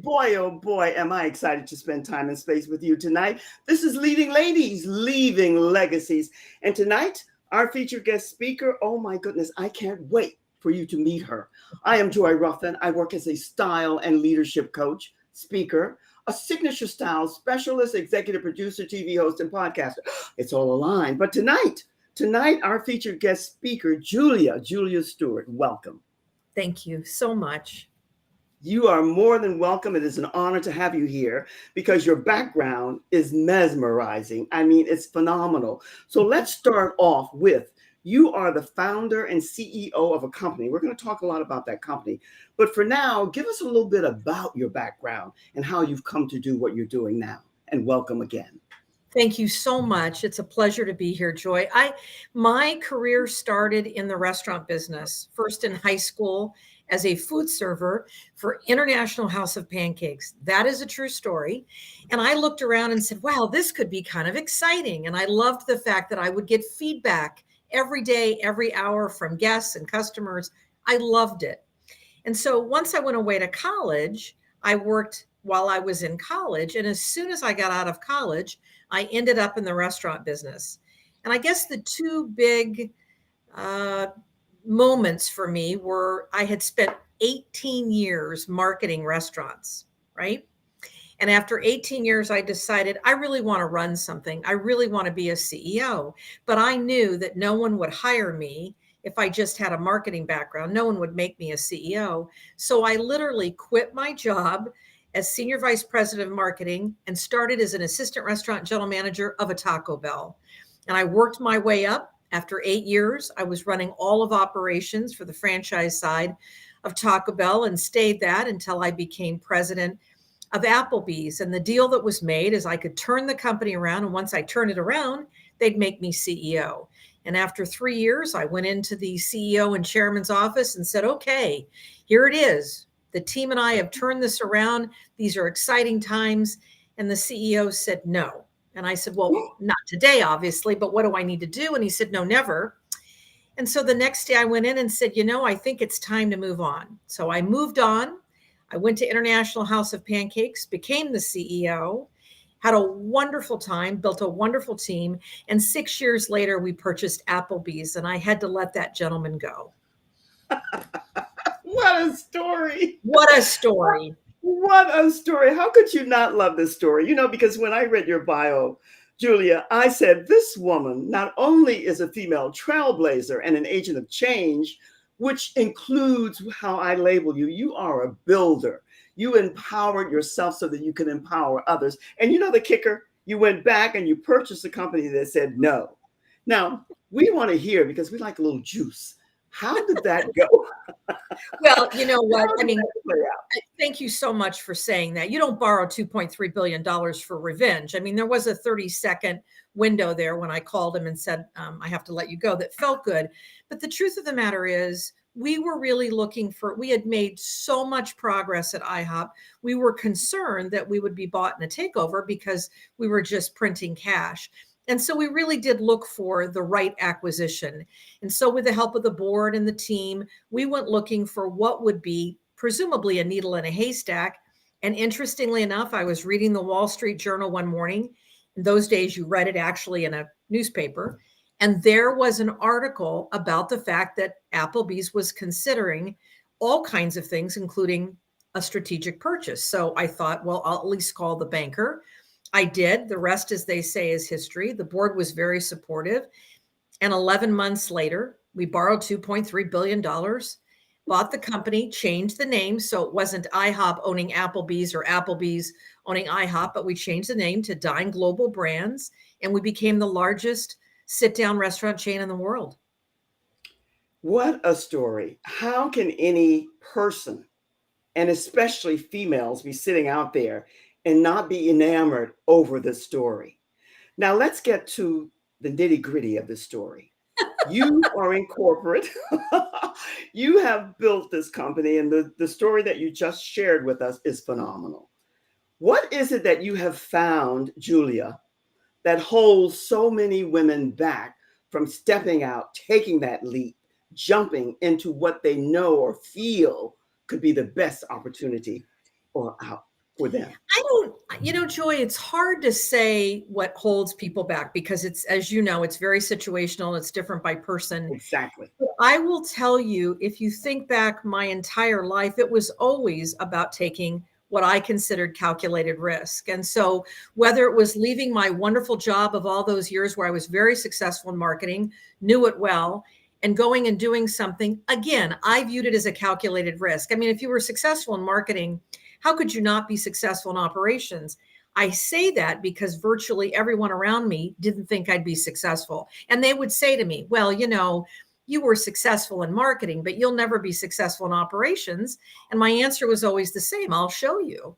boy, oh boy, am I excited to spend time and space with you tonight. This is Leading Ladies, Leaving Legacies. And tonight, our featured guest speaker, oh my goodness, I can't wait for you to meet her. I am Joy Ruffin. I work as a style and leadership coach, speaker, a signature style specialist, executive producer, TV host, and podcaster. It's all aligned. But tonight, our featured guest speaker, Julia Stewart. Welcome. Thank you so much. You are more than welcome. It is an honor to have you here because your background is mesmerizing. I mean, it's phenomenal. So let's start off with you are the founder and CEO of a company. We're going to talk a lot about that company. But for now, give us a little bit about your background and how you've come to do what you're doing now. And welcome again. Thank you so much. It's a pleasure to be here, Joy. My career started in the restaurant business, first in high school as a food server for International House of Pancakes. That is a true story. And I looked around and said, wow, this could be kind of exciting. And I loved the fact that I would get feedback every day, every hour from guests and customers. I loved it. And so once I went away to college, I worked while I was in college. And as soon as I got out of college, I ended up in the restaurant business. And I guess the two big moments for me were I had spent 18 years marketing restaurants, right? And after 18 years, I decided I really want to run something. I really want to be a CEO. But I knew that no one would hire me if I just had a marketing background. No one would make me a CEO. So I literally quit my job as senior vice president of marketing and started as an assistant restaurant general manager of a Taco Bell. And I worked my way up. After 8 years, I was running all of operations for the franchise side of Taco Bell and stayed that until I became president of Applebee's. And the deal that was made is I could turn the company around. And once I turned it around, they'd make me CEO. And after 3 years, I went into the CEO and chairman's office and said, okay, here it is. The team and I have turned this around. These are exciting times. And the CEO said, no. And I said, well, not today, obviously, but what do I need to do? And he said, no, never. And so the next day I went in and said, I think it's time to move on. So I moved on. I went to International House of Pancakes, became the CEO, had a wonderful time, built a wonderful team. And 6 years later, we purchased Applebee's, and I had to let that gentleman go. What a story. What a story. What a story. How could you not love this story? Because when I read your bio, Julia, I said, this woman not only is a female trailblazer and an agent of change, which includes how I label you. You are a builder. You empowered yourself so that you can empower others. And the kicker, you went back and you purchased a company that said no. Now, we want to hear, because we like a little juice. How did that go? Well, you know what? I mean, thank you so much for saying that. You don't borrow $2.3 billion for revenge. I mean, there was a 30-second window there when I called him and said, I have to let you go. That felt good. But the truth of the matter is, we were really we had made so much progress at IHOP. We were concerned that we would be bought in a takeover because we were just printing cash. And so we really did look for the right acquisition. And so with the help of the board and the team, we went looking for what would be presumably a needle in a haystack. And interestingly enough, I was reading the Wall Street Journal one morning. In those days, you read it actually in a newspaper. And there was an article about the fact that Applebee's was considering all kinds of things, including a strategic purchase. So I thought, well, I'll at least call the banker. I did. The rest, as they say, is history. The board was very supportive. And 11 months later, we borrowed $2.3 billion, bought the company, changed the name. So it wasn't IHOP owning Applebee's or Applebee's owning IHOP, but we changed the name to Dine Global Brands. And we became the largest sit-down restaurant chain in the world. What a story. How can any person, and especially females, be sitting out there and not be enamored over this story? Now, let's get to the nitty-gritty of the story. You are in corporate. You have built this company, and the story that you just shared with us is phenomenal. What is it that you have found, Julia, that holds so many women back from stepping out, taking that leap, jumping into what they know or feel could be the best opportunity or for them? I don't, Joy, it's hard to say what holds people back because it's, as you know, it's very situational. It's different by person. Exactly. I will tell you, if you think back my entire life, it was always about taking what I considered calculated risk. And so, whether it was leaving my wonderful job of all those years where I was very successful in marketing, knew it well, and going and doing something, again, I viewed it as a calculated risk. I mean, if you were successful in marketing, how could you not be successful in operations? I say that because virtually everyone around me didn't think I'd be successful. And they would say to me, well, you were successful in marketing, but you'll never be successful in operations. And my answer was always the same. I'll show you.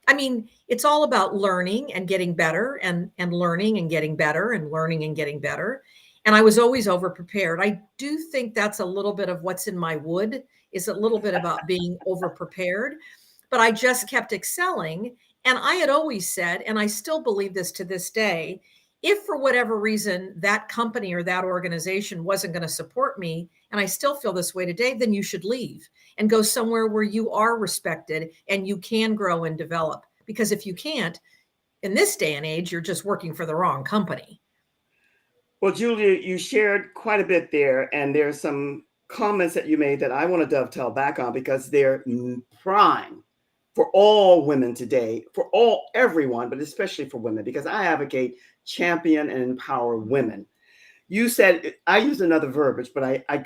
I mean, it's all about learning and getting better and learning and getting better and learning and getting better. And I was always over prepared. I do think that's a little bit of what's in my wood, is a little bit about being over prepared, but I just kept excelling. And I had always said, and I still believe this to this day, if for whatever reason that company or that organization wasn't going to support me, and I still feel this way today, then you should leave and go somewhere where you are respected and you can grow and develop. Because if you can't, in this day and age, you're just working for the wrong company. Well, Julia, you shared quite a bit there, and there's some comments that you made that I want to dovetail back on because they're prime for all women today, for everyone, but especially for women, because I advocate champion and empower women. You said, I used another verbiage, but I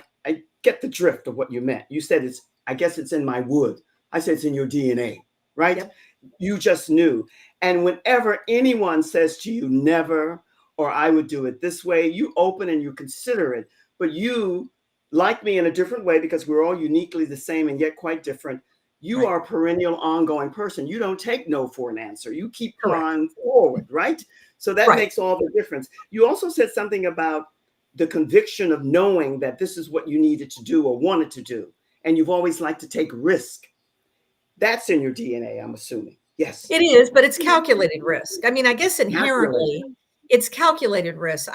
get the drift of what you meant. You said I guess it's in my wood. I said it's in your DNA, right? Yep. You just knew. And whenever anyone says to you, never, or I would do it this way, you open and you consider it. But you, like me in a different way, because we're all uniquely the same and yet quite different, you Right. are a perennial ongoing person. You don't take no for an answer. You keep Correct. plowing forward, right? So that Right. makes all the difference. You also said something about the conviction of knowing that this is what you needed to do or wanted to do. And you've always liked to take risk. That's in your DNA, I'm assuming. Yes. It is, but it's calculated risk. I mean, I guess inherently Calculated. it's calculated risk.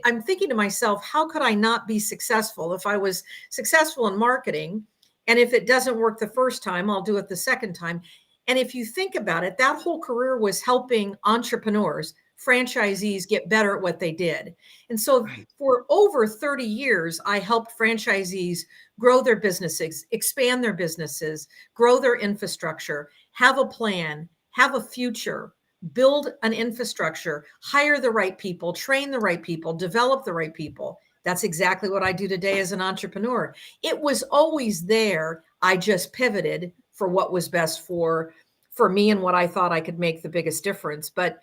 I'm thinking to myself, how could I not be successful if I was successful in marketing? And if it doesn't work the first time, I'll do it the second time. And if you think about it, that whole career was helping entrepreneurs, franchisees get better at what they did. And so Right. for over 30 years, I helped franchisees grow their businesses, expand their businesses, grow their infrastructure, have a plan, have a future, build an infrastructure, hire the right people, train the right people, develop the right people. That's exactly what I do today as an entrepreneur. It was always there. I just pivoted for what was best for me and what I thought I could make the biggest difference. But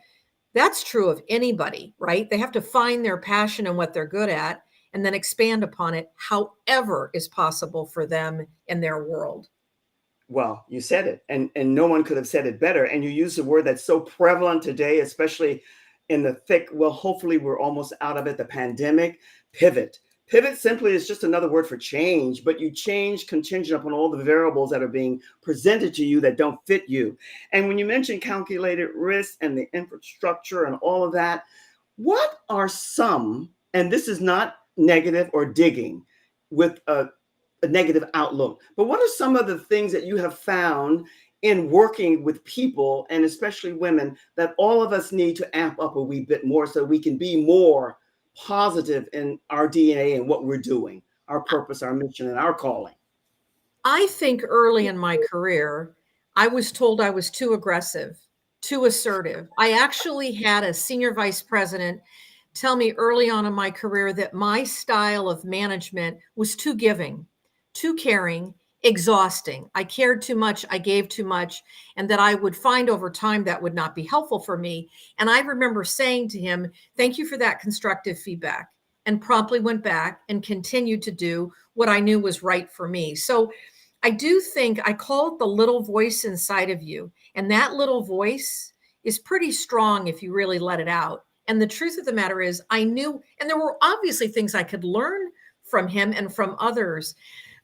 that's true of anybody, right? They have to find their passion and what they're good at and then expand upon it however is possible for them in their world. Well, you said it, and no one could have said it better. And you use a word that's so prevalent today, especially in the thick, well, hopefully we're almost out of it, the pandemic. Pivot. Pivot simply is just another word for change, but you change contingent upon all the variables that are being presented to you that don't fit you. And when you mention calculated risk and the infrastructure and all of that, what are some, and this is not negative or digging with a negative outlook, but what are some of the things that you have found in working with people, and especially women, that all of us need to amp up a wee bit more so we can be more positive in our DNA and what we're doing, our purpose, our mission, and our calling? I think early in my career, I was told I was too aggressive, too assertive. I actually had a senior vice president tell me early on in my career that my style of management was too giving, too caring, exhausting. I cared too much, I gave too much, and that I would find over time that would not be helpful for me. And I remember saying to him, "Thank you for that constructive feedback," and promptly went back and continued to do what I knew was right for me. So I do think I call it the little voice inside of you. And that little voice is pretty strong if you really let it out. And the truth of the matter is, I knew, and there were obviously things I could learn from him and from others,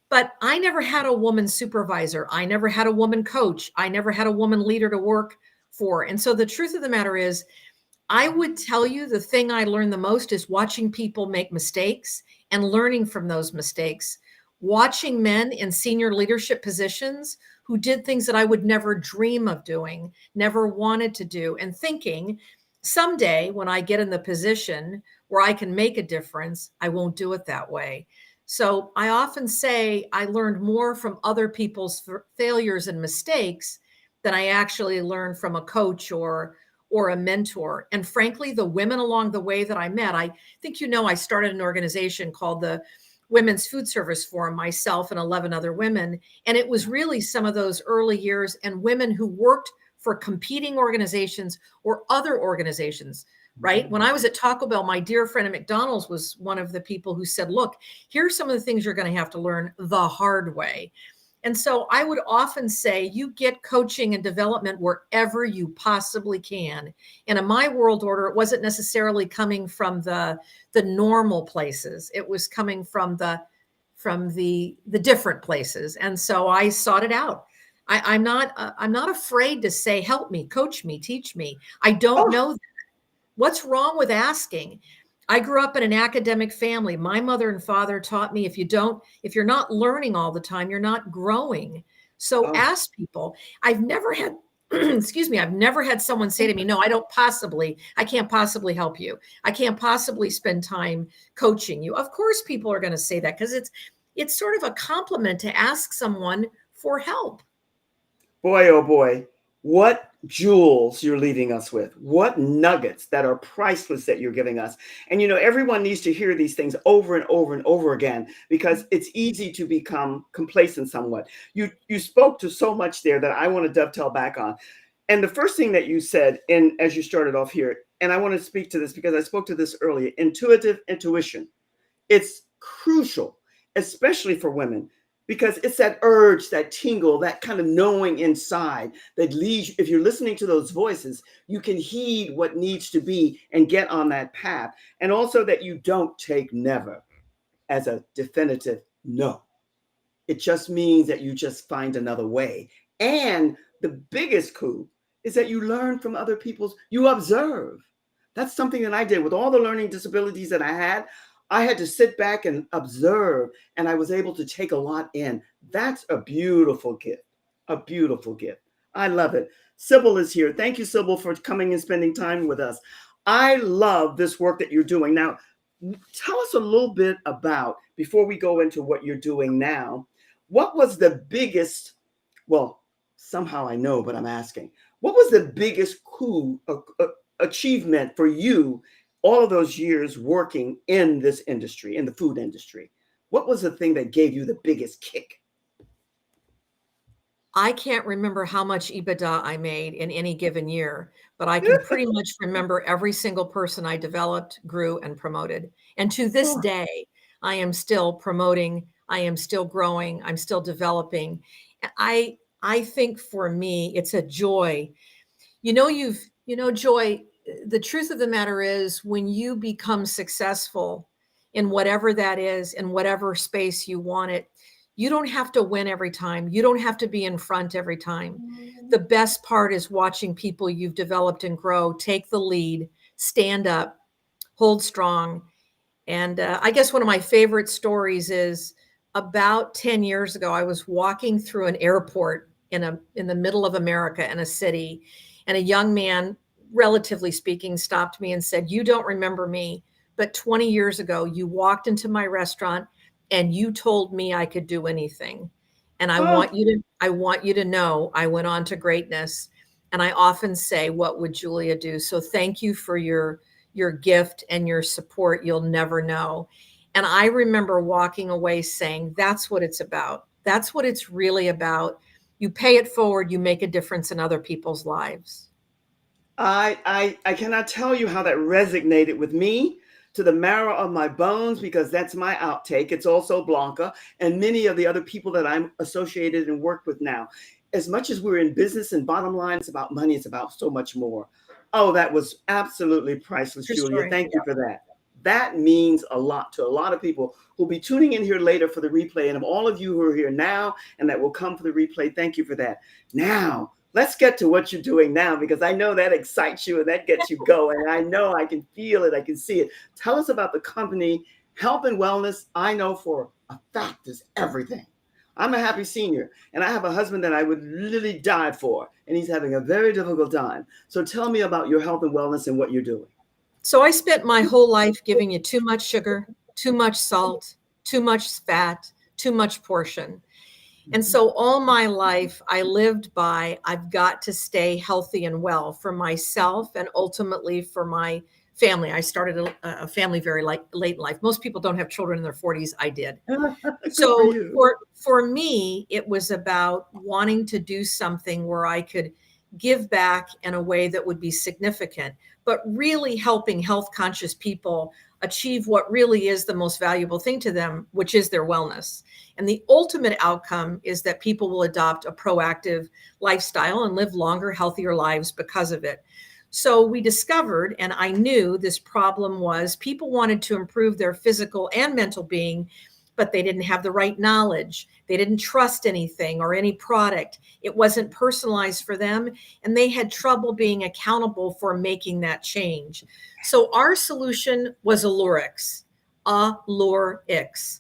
but I never had a woman supervisor. I never had a woman coach. I never had a woman leader to work for. And so the truth of the matter is, I would tell you the thing I learned the most is watching people make mistakes and learning from those mistakes. Watching men in senior leadership positions who did things that I would never dream of doing, never wanted to do, and thinking someday when I get in the position where I can make a difference, I won't do it that way. So I often say I learned more from other people's failures and mistakes than I actually learned from a coach or a mentor. And frankly, the women along the way that I met, I think I started an organization called the Women's Food Service Forum, myself and 11 other women. And it was really some of those early years and women who worked for competing organizations or other organizations, right? When I was at Taco Bell, my dear friend at McDonald's was one of the people who said, look, here's some of the things you're going to have to learn the hard way. And so I would often say you get coaching and development wherever you possibly can. And in my world order, it wasn't necessarily coming from the normal places. It was coming from the different places. And so I sought it out. I'm not afraid to say, help me, coach me, teach me. I don't know that. What's wrong with asking? I grew up in an academic family. My mother and father taught me if you're not learning all the time, you're not growing. So ask people. I've never had, excuse me, I've never had someone say to me, no, I can't possibly help you. I can't possibly spend time coaching you. Of course, people are going to say that because it's sort of a compliment to ask someone for help. Boy, oh boy, what jewels you're leaving us with, what nuggets that are priceless that you're giving us. And everyone needs to hear these things over and over and over again, because it's easy to become complacent somewhat. You spoke to so much there that I want to dovetail back on. And the first thing that you said, and as you started off here, and I want to speak to this because I spoke to this earlier, intuition. It's crucial, especially for women, because it's that urge, that tingle, that kind of knowing inside that leads. If you're listening to those voices, you can heed what needs to be and get on that path. And also that you don't take never as a definitive no. It just means that you just find another way. And the biggest coup is that you learn from other people's, you observe. That's something that I did with all the learning disabilities that I had. I had to sit back and observe, and I was able to take a lot in. That's a beautiful gift, a beautiful gift. I love it. Sybil is here. Thank you, Sybil, for coming and spending time with us. I love this work that you're doing. Now, tell us a little bit about, before we go into what you're doing now, what was the biggest, well, somehow I know, but I'm asking, what was the biggest coup, achievement for you all of those years working in this industry, in the food industry? What was the thing that gave you the biggest kick? I can't remember how much EBITDA I made in any given year, but I can pretty much remember every single person I developed, grew, and promoted. And to this day, I am still promoting, I am still growing, I'm still developing. I think for me, it's a joy. Joy, the truth of the matter is when you become successful in whatever that is, in whatever space you want it, you don't have to win every time. You don't have to be in front every time. The best part is watching people you've developed and grow, take the lead, stand up, hold strong. And I guess one of my favorite stories is about 10 years ago, I was walking through an airport in the middle of America in a city, and a young man, relatively speaking, stopped me and said, "You don't remember me, but 20 years ago, you walked into my restaurant and you told me I could do anything. And I want you to know I went on to greatness." And I often say, what would Julia do? So thank you for your gift and your support. You'll never know. And I remember walking away saying, that's what it's about. That's what it's really about. You pay it forward, you make a difference in other people's lives. I cannot tell you how that resonated with me to the marrow of my bones, because that's my outtake. It's also Blanca and many of the other people that I'm associated and work with now. As much as we're in business and bottom line, it's about money, it's about so much more. Oh, that was absolutely priceless, Julia. Thank you for that. That means a lot to a lot of people who'll be tuning in here later for the replay. And of all of you who are here now and that will come for the replay, thank you for that. Now, let's get to what you're doing now, because I know that excites you and that gets you going. I know I can feel it. I can see it. Tell us about the company, Health and Wellness. I know for a fact is everything. I'm a happy senior, and I have a husband that I would literally die for, and he's having a very difficult time. So tell me about your health and wellness and what you're doing. So I spent my whole life giving you too much sugar, too much salt, too much fat, too much portion. And so all my life, I lived by I've got to stay healthy and well for myself and ultimately for my family. I started a family very late in life. Most people don't have children in their 40s. I did. Good for So you. for me, it was about wanting to do something where I could give back in a way that would be significant, but really helping health conscious people achieve what really is the most valuable thing to them, which is their wellness. And the ultimate outcome is that people will adopt a proactive lifestyle and live longer, healthier lives because of it. So we discovered, and I knew this problem was people wanted to improve their physical and mental being, but they didn't have the right knowledge. They didn't trust anything or any product. It wasn't personalized for them, and they had trouble being accountable for making that change. So our solution was Allurix, Allurix,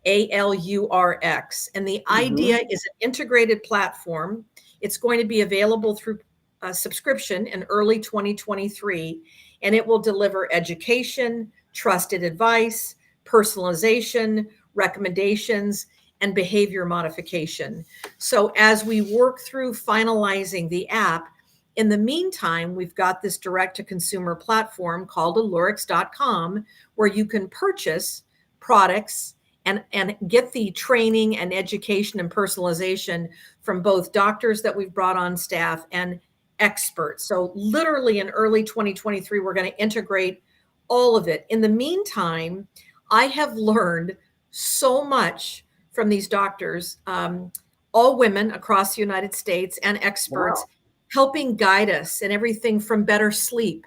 Alurx. And the idea Mm-hmm. is an integrated platform. It's going to be available through a subscription in early 2023, and it will deliver education, trusted advice, personalization, recommendations, and behavior modification. So as we work through finalizing the app, in the meantime, we've got this direct to consumer platform called Allurix.com where you can purchase products and get the training and education and personalization from both doctors that we've brought on staff and experts. So literally in early 2023, we're going to integrate all of it. In the meantime, I have learned so much from these doctors, all women across the United States and experts Wow. helping guide us in everything from better sleep,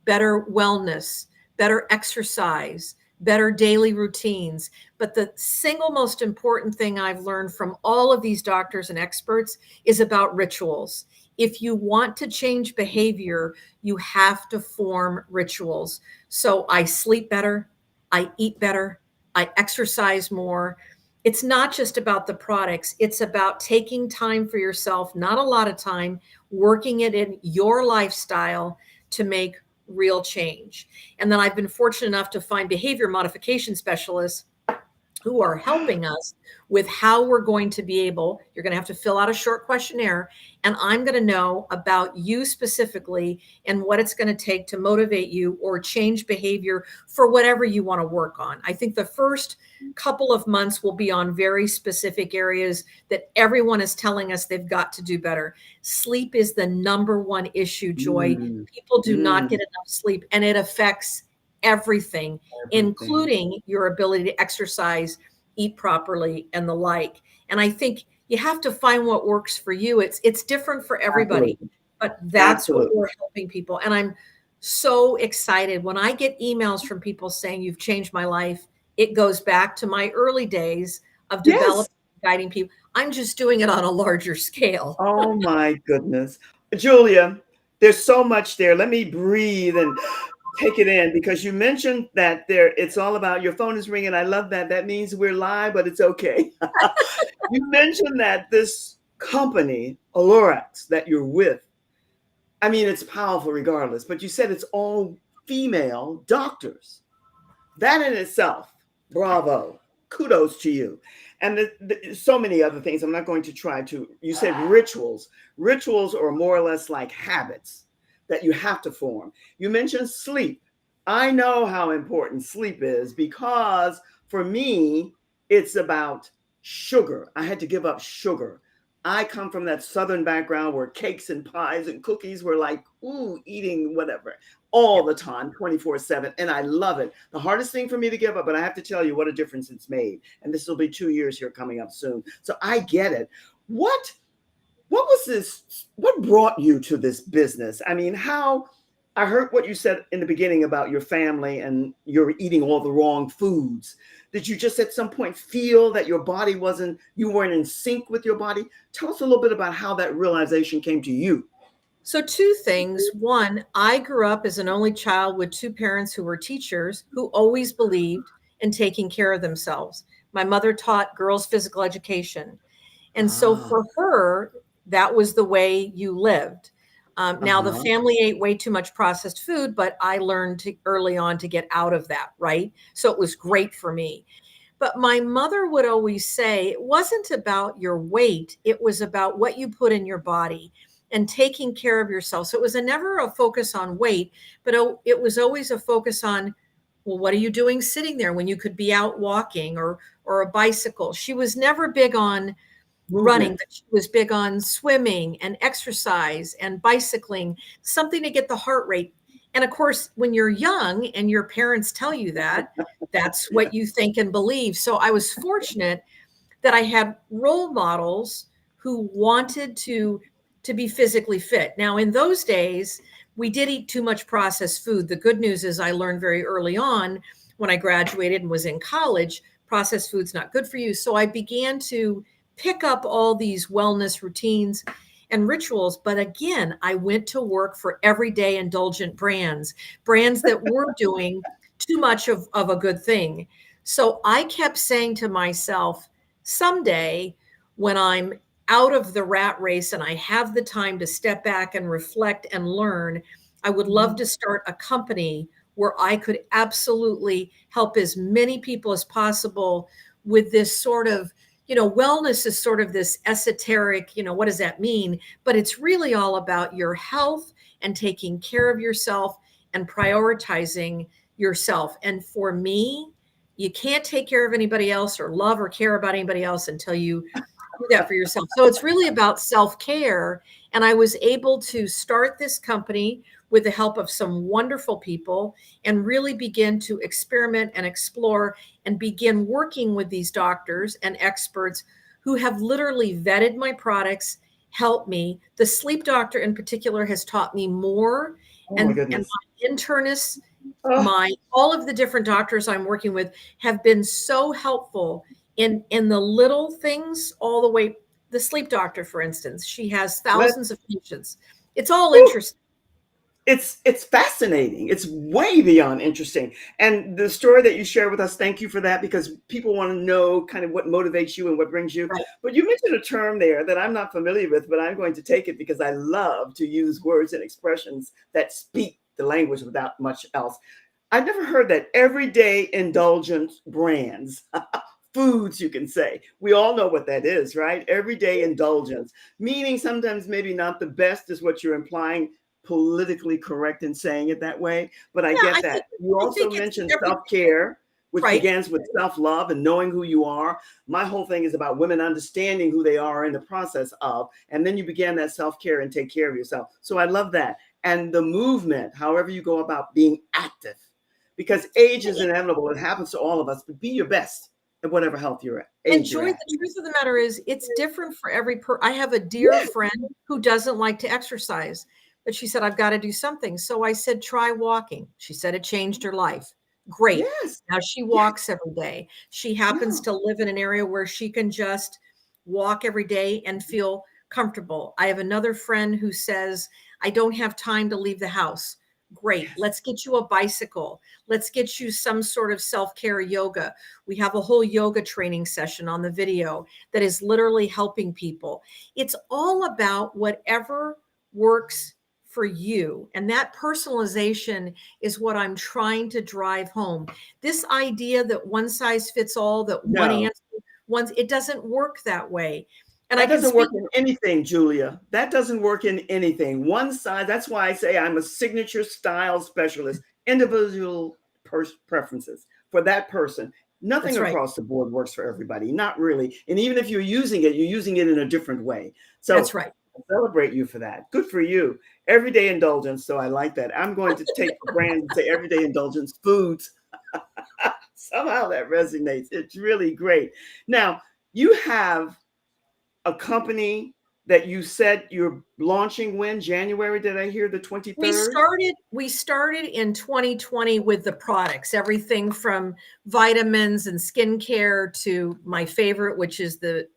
better wellness, better exercise, better daily routines. But the single most important thing I've learned from all of these doctors and experts is about rituals. If you want to change behavior, you have to form rituals. So I sleep better, I eat better, I exercise more. It's not just about the products, it's about taking time for yourself, not a lot of time, working it in your lifestyle to make real change. And then I've been fortunate enough to find behavior modification specialists who are helping us with how we're going to be able, you're going to have to fill out a short questionnaire, and I'm going to know about you specifically and what it's going to take to motivate you or change behavior for whatever you want to work on. I think the first couple of months will be on very specific areas that everyone is telling us they've got to do better. Sleep is the number one issue, Joy. Mm, People do not mm, get enough sleep, and it affects everything, everything. including your ability to exercise, eat properly, and the like. And I think you have to find what works for you. It's different for everybody, Absolutely. but that's what Absolutely. we're helping people. And I'm so excited when I get emails from people saying you've changed my life. It goes back to my early days of Yes. developing, guiding people. I'm just doing it on a larger scale. Oh my goodness. Julia, there's so much there. Let me breathe and take it in because you mentioned that there it's all about your phone is ringing. I love that. That means we're live, but it's okay. You mentioned that this company, Alorax, that you're with, I mean, it's powerful regardless, but you said it's all female doctors. That in itself, bravo, kudos to you. And so many other things. I'm not going to try to. You said rituals. Rituals are more or less like habits that you have to form. You mentioned sleep. I know how important sleep is because for me, it's about sugar. I had to give up sugar. I come from that southern background where cakes and pies and cookies were like, ooh, eating whatever all Yep. the time, 24/7. And I love it. The hardest thing for me to give up, but I have to tell you what a difference it's made. And this will be 2 years here coming up soon. So I get it. What was this? What brought you to this business? I mean, how I heard what you said in the beginning about your family and you're eating all the wrong foods. Did you just at some point feel that your body wasn't, you weren't in sync with your body? Tell us a little bit about how that realization came to you. So, two things. One, I grew up as an only child with two parents who were teachers who always believed in taking care of themselves. My mother taught girls physical education. And so Ah, for her, that was the way you lived. Now the uh-huh. family ate way too much processed food, but I learned early on to get out of that, right? So it was great for me. But my mother would always say it wasn't about your weight, it was about what you put in your body and taking care of yourself. So it was never a focus on weight, but it was always a focus on, well, what are you doing sitting there when you could be out walking or a bicycle? She was never big on running, Movement. but she was big on swimming and exercise and bicycling, something to get the heart rate. And of course, when you're young and your parents tell you that, that's Yeah. what you think and believe. So I was fortunate that I had role models who wanted to be physically fit. Now, in those days, we did eat too much processed food. The good news is I learned very early on when I graduated and was in college, processed food's not good for you. So I began to pick up all these wellness routines and rituals. But again, I went to work for everyday indulgent brands, brands that were doing too much of a good thing. So I kept saying to myself, someday when I'm out of the rat race and I have the time to step back and reflect and learn, I would love Mhm. to start a company where I could absolutely help as many people as possible with this sort of, wellness is sort of this esoteric, what does that mean? But it's really all about your health and taking care of yourself and prioritizing yourself. And for me, you can't take care of anybody else or love or care about anybody else until you do that for yourself. So it's really about self care. And I was able to start this company with the help of some wonderful people and really begin to experiment and explore and begin working with these doctors and experts who have literally vetted my products, helped me. The sleep doctor in particular has taught me more, Oh my and goodness. my internists, Oh, my all of the different doctors I'm working with have been so helpful in the little things all the way. The sleep doctor, for instance, she has let thousands of patients. It's all whew, interesting. it's fascinating. It's way beyond interesting. And the story that you share with us, thank you for that because people want to know kind of what motivates you and what brings you. Right. But you mentioned a term there that I'm not familiar with, but I'm going to take it because I love to use words and expressions that speak the language without much else. I've never heard that everyday indulgent brands. Foods, you can say. We all know what that is, right? Everyday indulgence, meaning sometimes maybe not the best is what you're implying, politically correct in saying it that way, but I Yeah, get that. You I also think it's mentioned every self-care, which right. begins with self-love and knowing who you are. My whole thing is about women understanding who they are in the process of, and then you begin that self-care and take care of yourself. So I love that. And the movement, however you go about being active, because age is inevitable. It happens to all of us, but be your best at whatever health you're at, And age you're Joy, at. the truth of the matter is it's different for every I have a dear Yes, friend who doesn't like to exercise, but she said, I've got to do something. So I said, try walking. She said it changed her life. Great. yes, Now she yes. walks every day. She happens Wow. to live in an area where she can just walk every day and feel comfortable. I have another friend who says, I don't have time to leave the house. Great. Yes. Let's get you a bicycle. Let's get you some sort of self care yoga. We have a whole yoga training session on the video that is literally helping people. It's all about whatever works for you. And that personalization is what I'm trying to drive home. This idea that one size fits all, that one No. answer, it doesn't work that way. And I That can doesn't work speak. in anything, Julia. That doesn't work in anything. One size, that's why I say I'm a signature style specialist, individual preferences for that person. Nothing That's right. across the board works for everybody, not really. And even if you're using it in a different way. That's So right. I celebrate you for that. Good for you. Everyday indulgence. So I like that. I'm going to take the brand and say everyday indulgence foods. Somehow that resonates. It's really great. Now, you have a company that you said you're launching when? January, did I hear the 23rd? We started in 2020 with the products, everything from vitamins and skincare to my favorite, which is the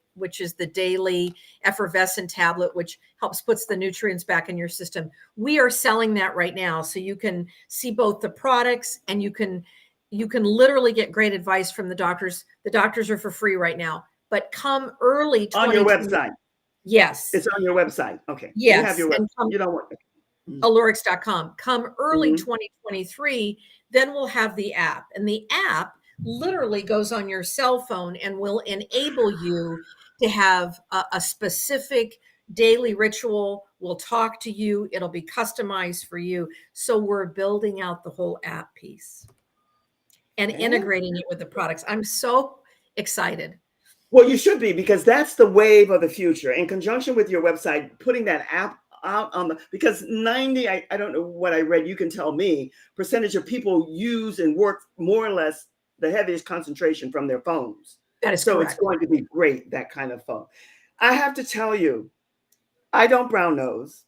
daily effervescent tablet, which helps puts the nutrients back in your system. We are selling that right now. So you can see both the products and you can literally get great advice from the doctors. The doctors are for free right now. but come early On your 2020. website. Yes. It's on your website. Okay. You have Yes. your website. And come You don't want Allurix.com. Come early Mhm. 2023, then we'll have the app. And the app literally goes on your cell phone and will enable you to have a specific daily ritual. We'll talk to you. It'll be customized for you. So we're building out the whole app piece and integrating it with the products. I'm so excited. Well, you should be, because that's the wave of the future. In conjunction with your website, putting that app out on the, because 90, I don't know what I read, you can tell me, percentage of people use and work more or less the heaviest concentration from their phones. That is So it's correct. going to be great, that kind of phone. I have to tell you, I don't brown nose,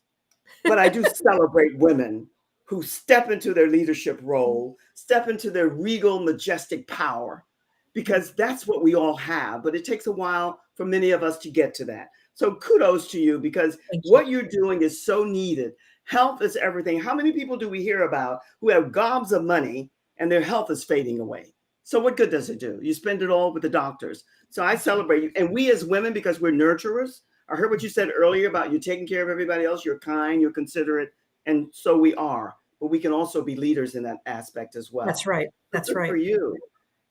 but I do celebrate women who step into their leadership role, step into their regal, majestic power, because that's what we all have. But it takes a while for many of us to get to that. So kudos to you, because Thank you. what you're doing is so needed. Health is everything. How many people do we hear about who have gobs of money and their health is fading away? So what good does it do? You spend it all with the doctors. So I celebrate you. And we as women, because we're nurturers, I heard what you said earlier about you taking care of everybody else. You're kind, you're considerate, and so we are. But we can also be leaders in that aspect as well. That's right. That's Good right. for you.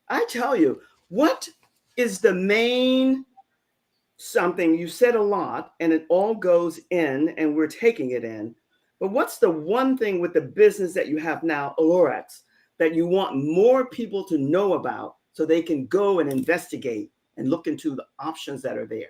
I tell you, what is the main something you said a lot, and it all goes in, and we're taking it in. But what's the one thing with the business that you have now, Allurix, that you want more people to know about so they can go and investigate and look into the options that are there?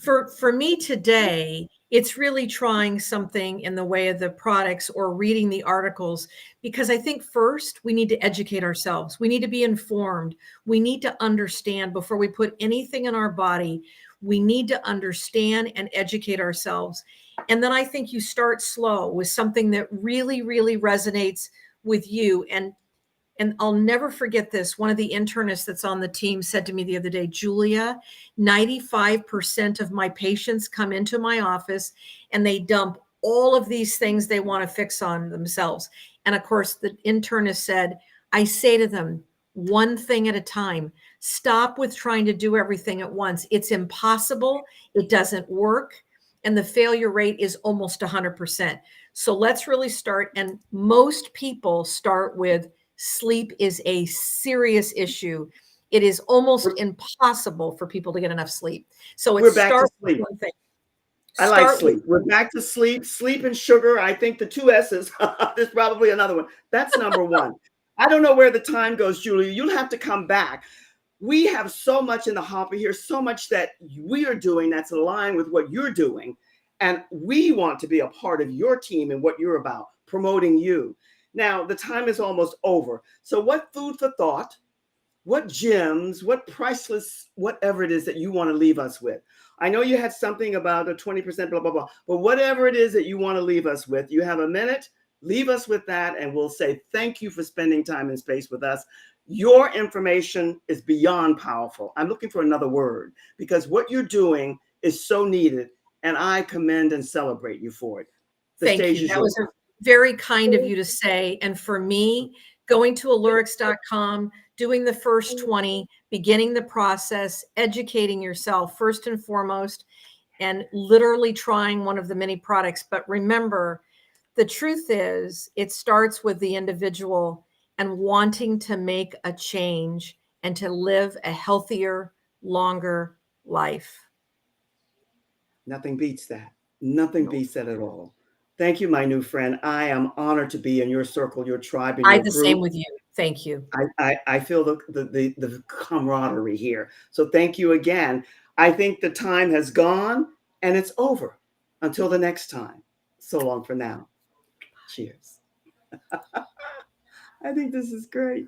For me today, it's really trying something in the way of the products or reading the articles, because I think first we need to educate ourselves. We need to be informed. We need to understand before we put anything in our body. We need to understand and educate ourselves. And then I think you start slow with something that really, really resonates with you. And I'll never forget this. One of the internists that's on the team said to me the other day, Julia, 95% of my patients come into my office and they dump all of these things they want to fix on themselves. And of course, the internist said, I say to them, one thing at a time. Stop with trying to do everything at once. It's impossible. It doesn't work. And the failure rate is almost 100%. So let's really start. And most people start with sleep is a serious issue. It is almost impossible for people to get enough sleep. So it We're back to starts with sleep. one thing. I like Start with sleep. We're back to sleep. Sleep and sugar. I think the two S's. There's probably another one. That's number one. I don't know where the time goes, Julia. You'll have to come back. We have so much in the hopper here, so much that we are doing that's aligned with what you're doing. And we want to be a part of your team and what you're about, promoting you. Now, the time is almost over. So, what food for thought, what gems, what priceless, whatever it is that you want to leave us with? I know you had something about a 20%, blah, blah, blah, but whatever it is that you want to leave us with, you have a minute, leave us with that, and we'll say thank you for spending time and space with us. Your information is beyond powerful. I'm looking for another word, because what you're doing is so needed, and I commend and celebrate you for it. The Thank stage you. is That yours. was very kind of you to say. And for me, going to allurix.com, doing the first 20, beginning the process, educating yourself first and foremost, and literally trying one of the many products. But remember, the truth is, it starts with the individual and wanting to make a change and to live a healthier, longer life. Nothing beats that. Nothing beats that at all. Thank you, my new friend. I am honored to be in your circle, your tribe, and I your the same group. with you. Thank you. I feel the camaraderie here. So thank you again. I think the time has gone and it's over. Until the next time. So long for now. Cheers. I think this is great.